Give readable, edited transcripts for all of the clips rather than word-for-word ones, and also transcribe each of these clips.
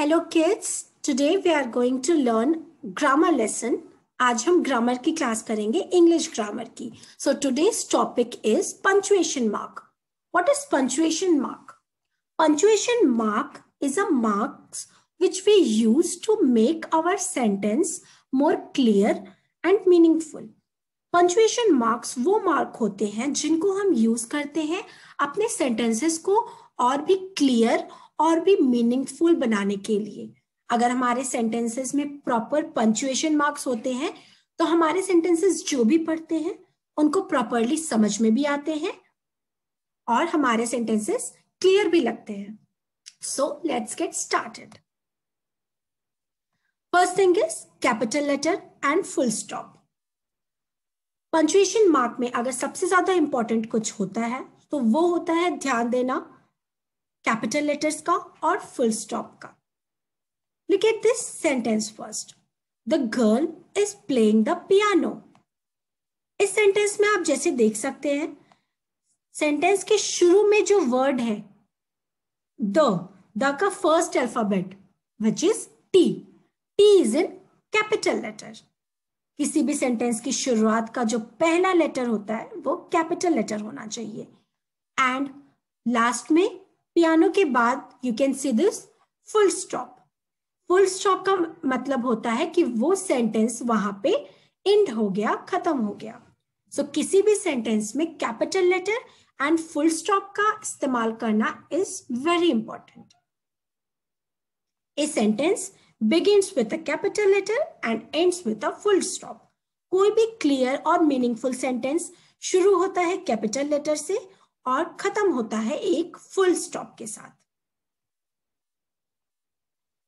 Hello kids, today we are going to learn grammar lesson. आज हम grammar की class करेंगे इंग्लिश ग्रामर की. So today's topic is punctuation mark. What is punctuation mark? Punctuation mark is a marks which we use to make our sentence more clear and meaningful. Punctuation marks वो mark होते हैं जिनको हम use करते हैं अपने sentences को और भी क्लियर और भी मीनिंगफुल बनाने के लिए. अगर हमारे सेंटेंसेस में प्रॉपर पंक्चुएशन मार्क्स होते हैं तो हमारे सेंटेंसेस जो भी पढ़ते हैं उनको प्रॉपरली समझ में भी आते हैं और हमारे सेंटेंसेस क्लियर भी लगते हैं. So let's get started. First thing is capital letter and full stop. Punctuation mark में अगर सबसे ज्यादा इंपॉर्टेंट कुछ होता है तो वो होता है ध्यान देना कैपिटल लेटर्स का और फुल स्टॉप का. Look at this sentence first. The girl is playing the piano. इस सेंटेंस में आप जैसे देख सकते हैं सेंटेंस के शुरू में जो वर्ड है द का first alphabet which is T. T is in capital letter. किसी भी सेंटेंस की शुरुआत का जो पहला लेटर होता है वो कैपिटल लेटर होना चाहिए. एंड लास्ट में पियानो के बाद you can see this full stop. Full stop का मतलब होता है कि वो सेंटेंस वहां पे एंड हो गया, खत्म हो गया. सो किसी भी सेंटेंस में capital letter and full stop का इस्तेमाल करना is very important. A sentence begins with a capital letter and ends with a full stop. कोई भी क्लियर और मीनिंगफुल सेंटेंस शुरू होता है कैपिटल लेटर से और खत्म होता है एक फुल स्टॉप के साथ.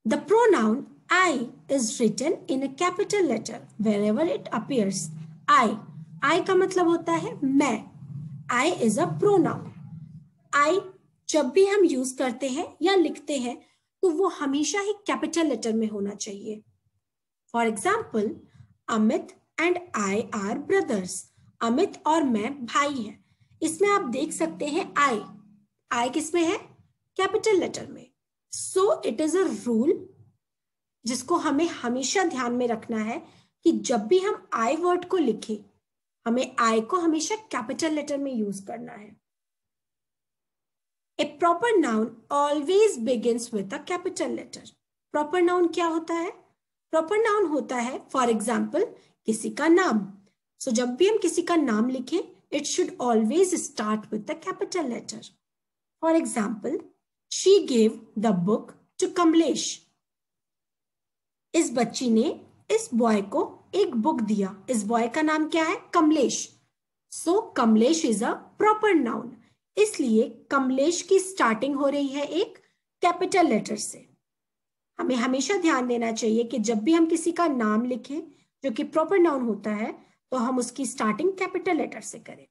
The pronoun I is written in a capital letter wherever it appears. I का मतलब होता है मैं. I is a pronoun. I जब भी हम यूज करते हैं या लिखते हैं तो वो हमेशा ही कैपिटल लेटर में होना चाहिए. For example Amit and I R brothers. Amit और मैं भाई हैं. इसमें आप देख सकते हैं आई किस में है? कैपिटल लेटर में. So it is a rule जिसको हमें हमेशा ध्यान में रखना है कि जब भी हम आई वर्ड को लिखें हमें आई को हमेशा कैपिटल लेटर में यूज करना है. A proper noun always begins with a capital letter. Proper noun क्या होता है? Proper noun होता है for example किसी का नाम. So जब भी हम किसी का नाम लिखें it should always start with the capital letter. For example, she gave the book to Kamlesh. इस बच्ची ने इस बॉय को एक बुक दिया. इस बॉय का नाम क्या है? Kamlesh. So Kamlesh is a proper noun. इसलिए कमलेश की स्टार्टिंग हो रही है एक कैपिटल लेटर से. हमें हमेशा ध्यान देना चाहिए कि जब भी हम किसी का नाम लिखें जो कि प्रॉपर नाउन होता है तो हम उसकी स्टार्टिंग कैपिटल लेटर से करें.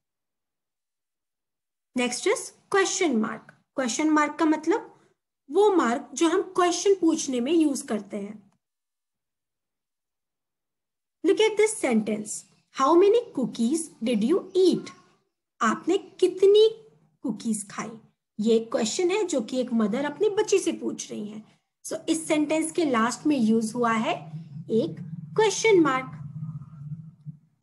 Next is question mark. Question mark का मतलब वो मार्क जो हम क्वेश्चन पूछने में यूज करते हैं. Look at this sentence. How many cookies did you eat? आपने कितनी कुकीज खाई? ये एक क्वेश्चन है जो कि एक मदर अपनी बच्ची से पूछ रही है. सो इस सेंटेंस के लास्ट में यूज हुआ है एक question mark.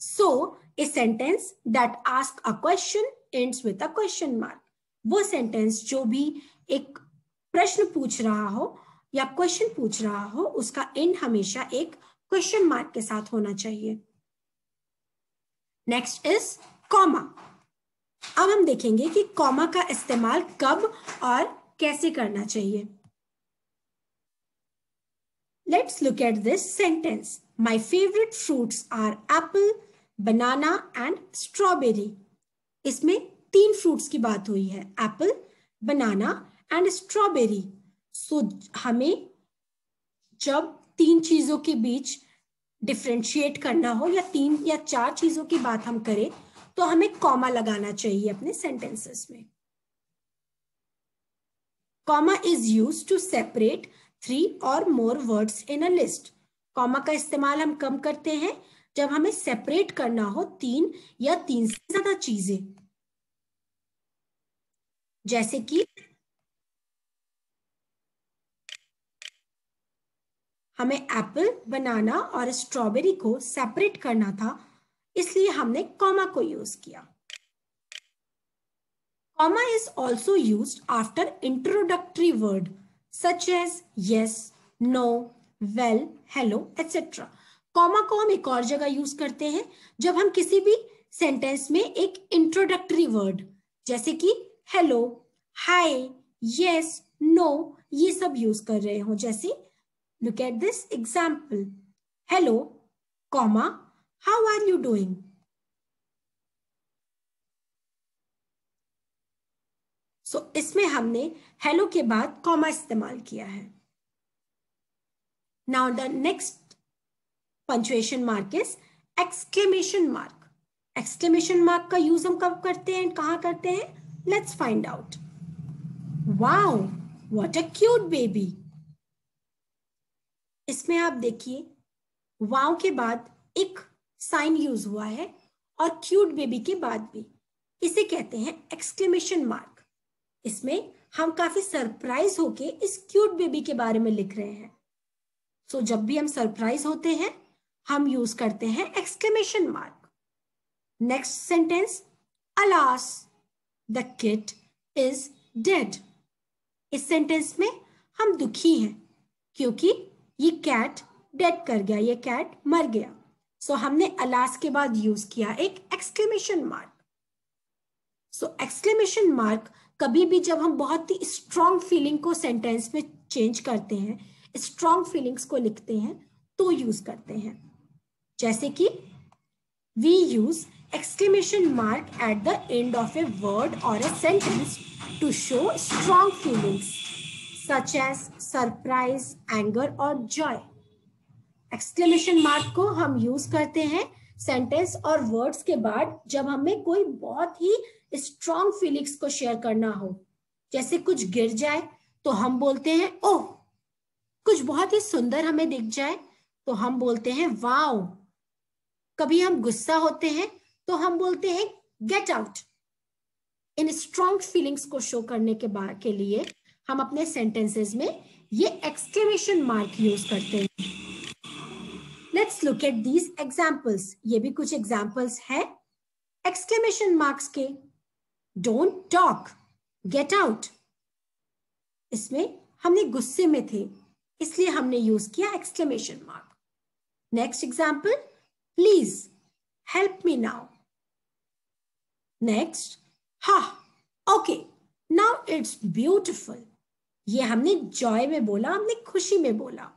So a sentence that ask a question ends with a question mark. वो सेंटेंस जो भी एक प्रश्न पूछ रहा हो या क्वेश्चन पूछ रहा हो उसका एंड हमेशा एक क्वेश्चन मार्क के साथ होना चाहिए. Next is comma. अब हम देखेंगे कि कॉमा का इस्तेमाल कब और कैसे करना चाहिए. Let's look at this sentence. My favourite fruits are apple, banana and strawberry. इसमें 3 फ्रूट्स की बात हुई है, apple, banana and strawberry. So हमें जब 3 चीजों के बीच डिफ्रेंशिएट करना हो या 3 या 4 चीजों की बात हम करें तो हमें कॉमा लगाना चाहिए अपने सेंटेंसेस में. Comma is used to separate 3 और more words in a list. Comma का इस्तेमाल हम कब करते हैं? जब हमें सेपरेट करना हो 3 या 3 से ज्यादा चीजें. जैसे कि हमें एप्पल, बनाना और स्ट्रॉबेरी को सेपरेट करना था, इसलिए हमने कॉमा को यूज किया। Comma is also used after introductory word such as yes, no, well, hello, etc. Comma को हम एक और जगह यूज करते हैं जब हम किसी भी सेंटेंस में एक इंट्रोडक्टरी वर्ड जैसे कि हेलो, हाय, यस, नो ये सब यूज कर रहे हो। जैसे look at this example, hello, comma, how are you doing. इसमें हमने हेलो के बाद कॉमा इस्तेमाल किया है। Now the next punctuation mark is exclamation mark. Exclamation mark का यूज हम कब करते हैं, कहां करते हैं? Let's find out. Wow, what a cute baby. इसमें आप देखिए वाओ के बाद एक साइन यूज हुआ है और क्यूट बेबी के बाद भी। इसे कहते हैं एक्सक्लेमेशन मार्क। इसमें हम काफी सरप्राइज होके इस क्यूट बेबी के बारे में लिख रहे हैं। सो जब भी हम सरप्राइज होते हैं हम यूज करते हैं exclamation mark. Next sentence, alas the kit is dead. इस सेंटेंस में हम दुखी हैं क्योंकि ये कैट डेड कर गया, ये कैट मर गया। सो हमने अलास के बाद यूज किया एक एक्सक्लेमेशन मार्क। सो एक्सक्लेमेशन मार्क कभी भी जब हम बहुत ही स्ट्रॉन्ग फीलिंग को सेंटेंस में चेंज करते हैं, स्ट्रॉन्ग फीलिंग्स को लिखते हैं तो यूज करते हैं। जैसे कि we use exclamation mark at the end of a word और a sentence to show strong feelings such as surprise, anger और जॉय। एक्सक्लेमेशन मार्क को हम यूज करते हैं सेंटेंस और वर्ड्स के बाद जब हमें कोई बहुत ही स्ट्रॉन्ग फीलिंग्स को शेयर करना हो। जैसे कुछ गिर जाए तो हम बोलते हैं ओह, कुछ बहुत ही सुंदर हमें दिख जाए तो हम बोलते हैं वाओ। कभी हम गुस्सा होते हैं तो हम बोलते हैं गेट आउट। इन स्ट्रॉन्ग फीलिंग्स को शो करने के लिए हम अपने सेंटेंसेस में ये एक्सक्लेमेशन मार्क यूज करते हैं। Let's look at these examples. ये भी कुछ एग्जाम्पल्स है एक्सक्लेमेशन मार्क्स के। Don't talk, get out. इसमें हमने गुस्से में थे इसलिए हमने यूज किया exclamation mark. Next example, please help me now. Next, हा, ओके, नाउ इट्स ब्यूटिफुल। ये हमने जॉय में बोला, हमने खुशी में बोला।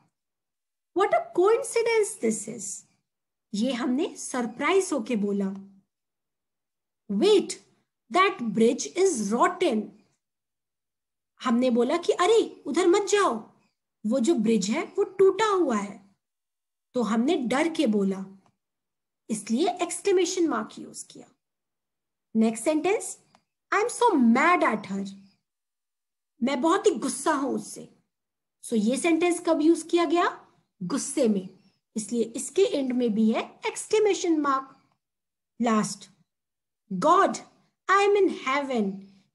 What a coincidence this is, ये हमने सरप्राइज होके बोला। Wait, that bridge is rotten. हमने बोला कि अरे उधर मत जाओ, वो जो ब्रिज है वो टूटा हुआ है। तो हमने डर के बोला, इसलिए एक्सक्लेमेशन मार्क यूज किया। Next sentence, I am so mad at her. मैं बहुत ही गुस्सा हूं उससे। सो ये सेंटेंस कब यूज किया गया? गुस्से में, इसलिए इसके एंड में भी है exclamation mark. Last, God I am in heaven.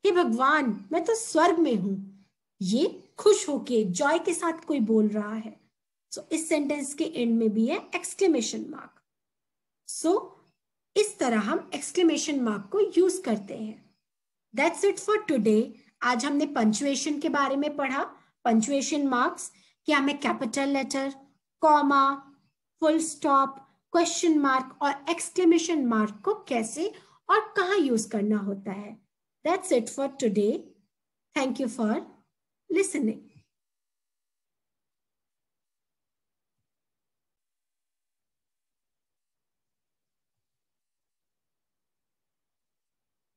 हे भगवान, मैं तो स्वर्ग में हूं। ये खुश होके जॉय के साथ कोई बोल रहा है। सो इस सेंटेंस के एंड में भी है एक्सक्लेमेशन मार्क। सो इस तरह हम एक्सक्लेमेशन मार्क को यूज करते हैं। That's it for today. आज हमने पंचुएशन के बारे में पढ़ा। पंचुएशन मार्क्स कि हमें capital letter, comma, full stop, question mark और एक्सक्लेमेशन मार्क को कैसे और कहां यूज करना होता है। That's it for today. Thank you for listening.